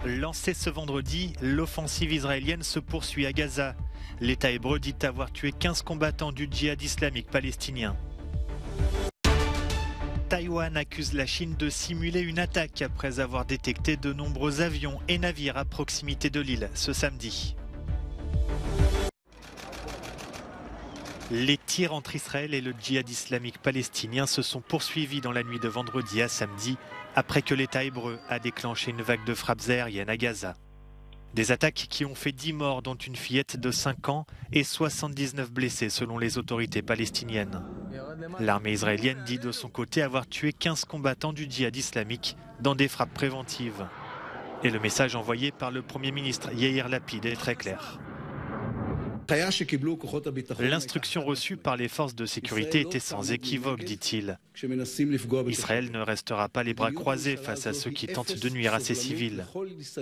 Lancée ce vendredi, l'offensive israélienne se poursuit à Gaza. L'État hébreu dit avoir tué 15 combattants du djihad islamique palestinien. Taïwan accuse la Chine de simuler une attaque après avoir détecté de nombreux avions et navires à proximité de l'île ce samedi. Les tirs entre Israël et le djihad islamique palestinien se sont poursuivis dans la nuit de vendredi à samedi, après que l'État hébreu a déclenché une vague de frappes aériennes à Gaza. Des attaques qui ont fait 10 morts, dont une fillette de 5 ans, et 79 blessés selon les autorités palestiniennes. L'armée israélienne dit de son côté avoir tué 15 combattants du djihad islamique dans des frappes préventives. Et le message envoyé par le Premier ministre Yair Lapid est très clair. L'instruction reçue par les forces de sécurité était sans équivoque, dit-il. Israël ne restera pas les bras croisés face à ceux qui tentent de nuire à ses civils.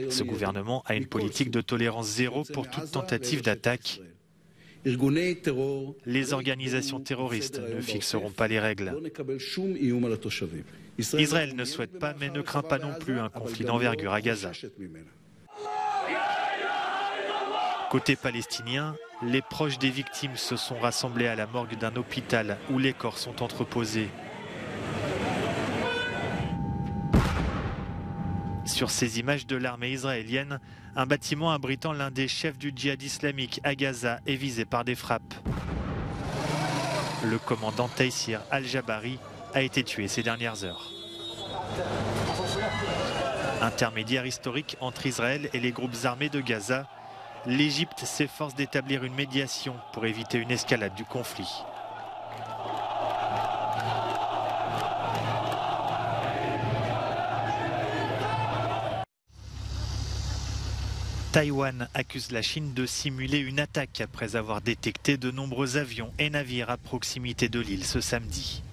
Ce gouvernement a une politique de tolérance zéro pour toute tentative d'attaque. Les organisations terroristes ne fixeront pas les règles. Israël ne souhaite pas, mais ne craint pas non plus un conflit d'envergure à Gaza. Côté palestinien, les proches des victimes se sont rassemblés à la morgue d'un hôpital où les corps sont entreposés. Sur ces images de l'armée israélienne, un bâtiment abritant l'un des chefs du djihad islamique à Gaza est visé par des frappes. Le commandant Taïsir Al-Jabari a été tué ces dernières heures. Intermédiaire historique entre Israël et les groupes armés de Gaza, l'Égypte s'efforce d'établir une médiation pour éviter une escalade du conflit. Taïwan accuse la Chine de simuler une attaque après avoir détecté de nombreux avions et navires à proximité de l'île ce samedi.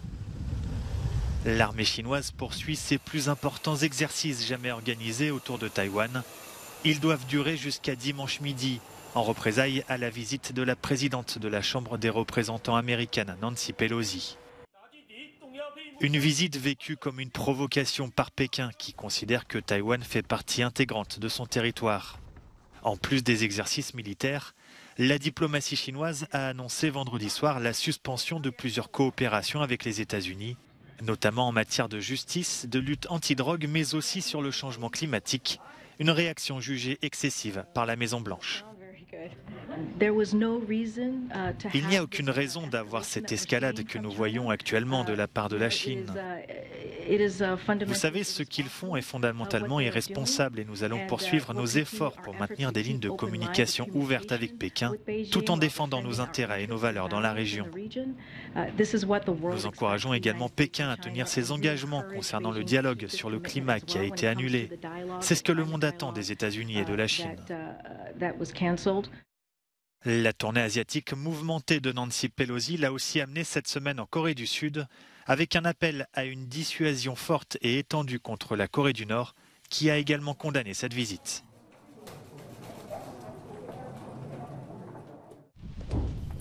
L'armée chinoise poursuit ses plus importants exercices jamais organisés autour de Taïwan. Ils doivent durer jusqu'à dimanche midi, en représailles à la visite de la présidente de la Chambre des représentants américaine, Nancy Pelosi. Une visite vécue comme une provocation par Pékin, qui considère que Taïwan fait partie intégrante de son territoire. En plus des exercices militaires, la diplomatie chinoise a annoncé vendredi soir la suspension de plusieurs coopérations avec les États-Unis, notamment en matière de justice, de lutte anti-drogue, mais aussi sur le changement climatique. Une réaction jugée excessive par la Maison-Blanche. Il n'y a aucune raison d'avoir cette escalade que nous voyons actuellement de la part de la Chine. Vous savez, ce qu'ils font est fondamentalement irresponsable et nous allons poursuivre nos efforts pour maintenir des lignes de communication ouvertes avec Pékin, tout en défendant nos intérêts et nos valeurs dans la région. Nous encourageons également Pékin à tenir ses engagements concernant le dialogue sur le climat qui a été annulé. C'est ce que le monde attend des États-Unis et de la Chine. La tournée asiatique mouvementée de Nancy Pelosi l'a aussi amenée cette semaine en Corée du Sud, avec un appel à une dissuasion forte et étendue contre la Corée du Nord, qui a également condamné cette visite.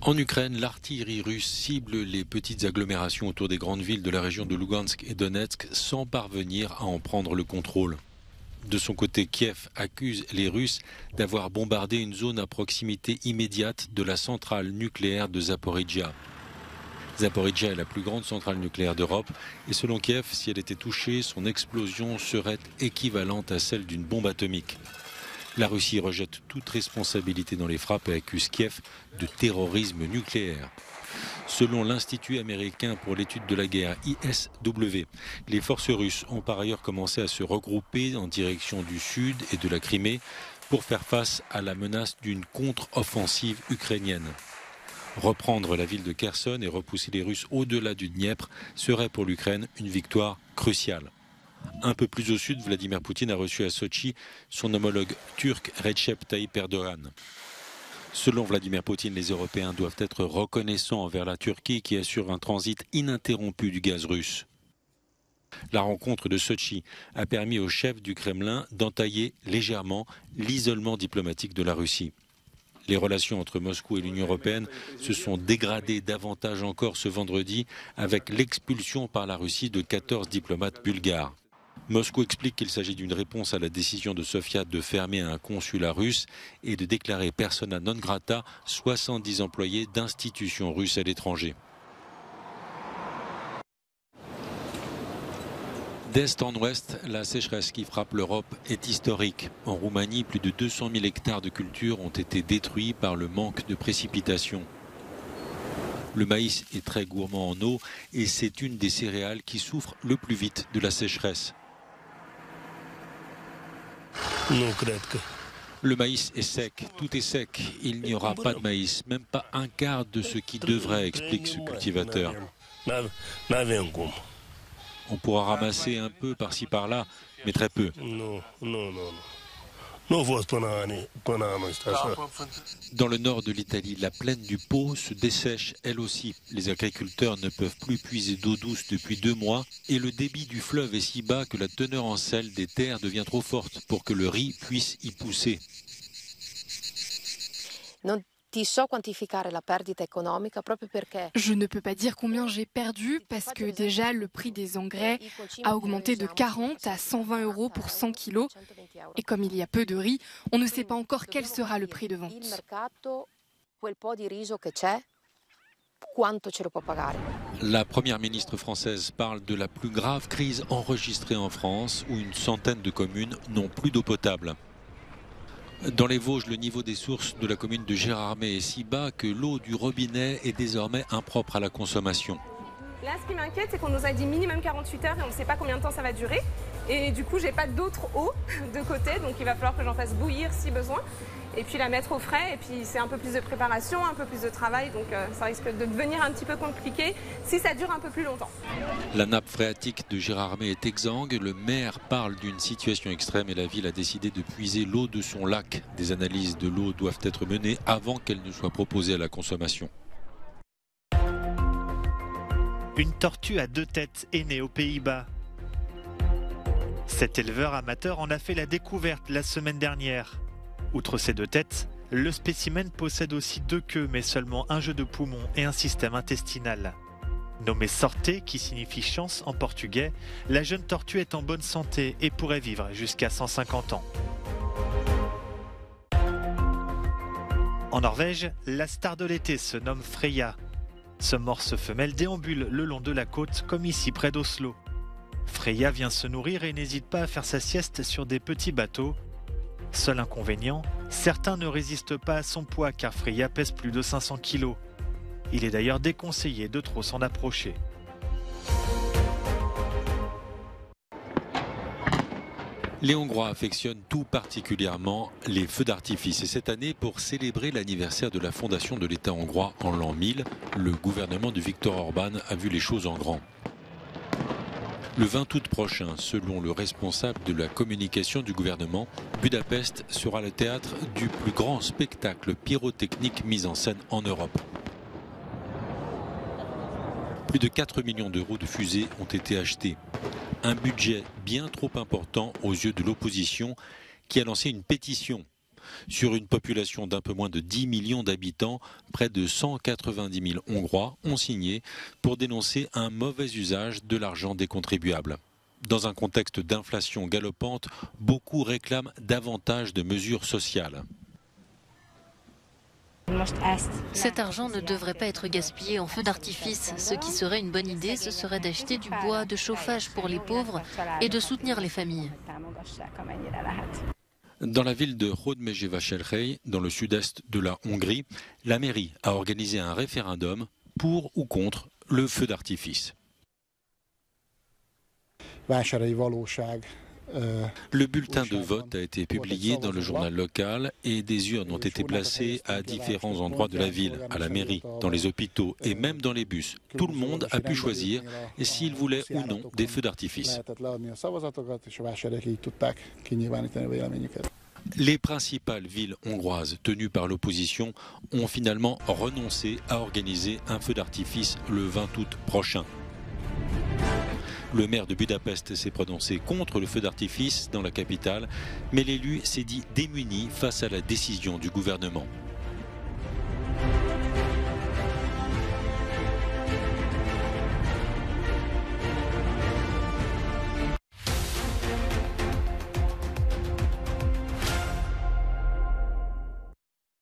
En Ukraine, l'artillerie russe cible les petites agglomérations autour des grandes villes de la région de Lugansk et Donetsk sans parvenir à en prendre le contrôle. De son côté, Kiev accuse les Russes d'avoir bombardé une zone à proximité immédiate de la centrale nucléaire de Zaporijia. Zaporijia est la plus grande centrale nucléaire d'Europe et selon Kiev, si elle était touchée, son explosion serait équivalente à celle d'une bombe atomique. La Russie rejette toute responsabilité dans les frappes et accuse Kiev de terrorisme nucléaire. Selon l'Institut américain pour l'étude de la guerre, ISW, les forces russes ont par ailleurs commencé à se regrouper en direction du sud et de la Crimée pour faire face à la menace d'une contre-offensive ukrainienne. Reprendre la ville de Kherson et repousser les Russes au-delà du Dniepr serait pour l'Ukraine une victoire cruciale. Un peu plus au sud, Vladimir Poutine a reçu à Sotchi son homologue turc Recep Tayyip Erdogan. Selon Vladimir Poutine, les Européens doivent être reconnaissants envers la Turquie qui assure un transit ininterrompu du gaz russe. La rencontre de Sotchi a permis au chef du Kremlin d'entailler légèrement l'isolement diplomatique de la Russie. Les relations entre Moscou et l'Union européenne se sont dégradées davantage encore ce vendredi avec l'expulsion par la Russie de 14 diplomates bulgares. Moscou explique qu'il s'agit d'une réponse à la décision de Sofia de fermer un consulat russe et de déclarer persona non grata 70 employés d'institutions russes à l'étranger. D'est en ouest, la sécheresse qui frappe l'Europe est historique. En Roumanie, plus de 200 000 hectares de culture ont été détruits par le manque de précipitations. Le maïs est très gourmand en eau et c'est une des céréales qui souffre le plus vite de la sécheresse. Le maïs est sec, tout est sec. Il n'y aura pas de maïs, même pas un quart de ce qui devrait, explique ce cultivateur. On pourra ramasser un peu par-ci par-là, mais très peu. Dans le nord de l'Italie, la plaine du Pô se dessèche elle aussi. Les agriculteurs ne peuvent plus puiser d'eau douce depuis 2 mois et le débit du fleuve est si bas que la teneur en sel des terres devient trop forte pour que le riz puisse y pousser. Je ne peux pas dire combien j'ai perdu parce que déjà le prix des engrais a augmenté de 40 à 120 € pour 100 kilos. Et comme il y a peu de riz, on ne sait pas encore quel sera le prix de vente. La première ministre française parle de la plus grave crise enregistrée en France où une centaine de communes n'ont plus d'eau potable. Dans les Vosges, le niveau des sources de la commune de Gérardmer est si bas que l'eau du robinet est désormais impropre à la consommation. Là, ce qui m'inquiète, c'est qu'on nous a dit minimum 48 heures et on ne sait pas combien de temps ça va durer. Et du coup, j'ai pas d'autre eau de côté, donc il va falloir que j'en fasse bouillir si besoin. Et puis la mettre au frais, et puis c'est un peu plus de préparation, un peu plus de travail, donc ça risque de devenir un petit peu compliqué si ça dure un peu plus longtemps. La nappe phréatique de Gérardmer est exsangue, le maire parle d'une situation extrême et la ville a décidé de puiser l'eau de son lac. Des analyses de l'eau doivent être menées avant qu'elle ne soit proposée à la consommation. Une tortue à 2 têtes est née aux Pays-Bas. Cet éleveur amateur en a fait la découverte la semaine dernière. Outre ses 2 têtes, le spécimen possède aussi 2 queues, mais seulement un jeu de poumons et un système intestinal. Nommée sorte, qui signifie chance en portugais, la jeune tortue est en bonne santé et pourrait vivre jusqu'à 150 ans. En Norvège, la star de l'été se nomme Freya. Ce morse femelle déambule le long de la côte, comme ici près d'Oslo. Freya vient se nourrir et n'hésite pas à faire sa sieste sur des petits bateaux. Seul inconvénient, certains ne résistent pas à son poids car Freya pèse plus de 500 kg. Il est d'ailleurs déconseillé de trop s'en approcher. Les Hongrois affectionnent tout particulièrement les feux d'artifice. Et cette année, pour célébrer l'anniversaire de la fondation de l'État hongrois en l'an 1000, le gouvernement de Viktor Orban a vu les choses en grand. Le 20 août prochain, selon le responsable de la communication du gouvernement, Budapest sera le théâtre du plus grand spectacle pyrotechnique mis en scène en Europe. Plus de 4 millions d'euros de fusées ont été achetés. Un budget bien trop important aux yeux de l'opposition qui a lancé une pétition. Sur une population d'un peu moins de 10 millions d'habitants, près de 190 000 Hongrois ont signé pour dénoncer un mauvais usage de l'argent des contribuables. Dans un contexte d'inflation galopante, beaucoup réclament davantage de mesures sociales. Cet argent ne devrait pas être gaspillé en feux d'artifice. Ce qui serait une bonne idée, ce serait d'acheter du bois de chauffage pour les pauvres et de soutenir les familles. Dans la ville de Hódmezővásárhely, dans le sud-est de la Hongrie, la mairie a organisé un référendum pour ou contre le feu d'artifice. Le bulletin de vote a été publié dans le journal local et des urnes ont été placées à différents endroits de la ville, à la mairie, dans les hôpitaux et même dans les bus. Tout le monde a pu choisir s'il voulait ou non des feux d'artifice. Les principales villes hongroises tenues par l'opposition ont finalement renoncé à organiser un feu d'artifice le 20 août prochain. Le maire de Budapest s'est prononcé contre le feu d'artifice dans la capitale, mais l'élu s'est dit démuni face à la décision du gouvernement.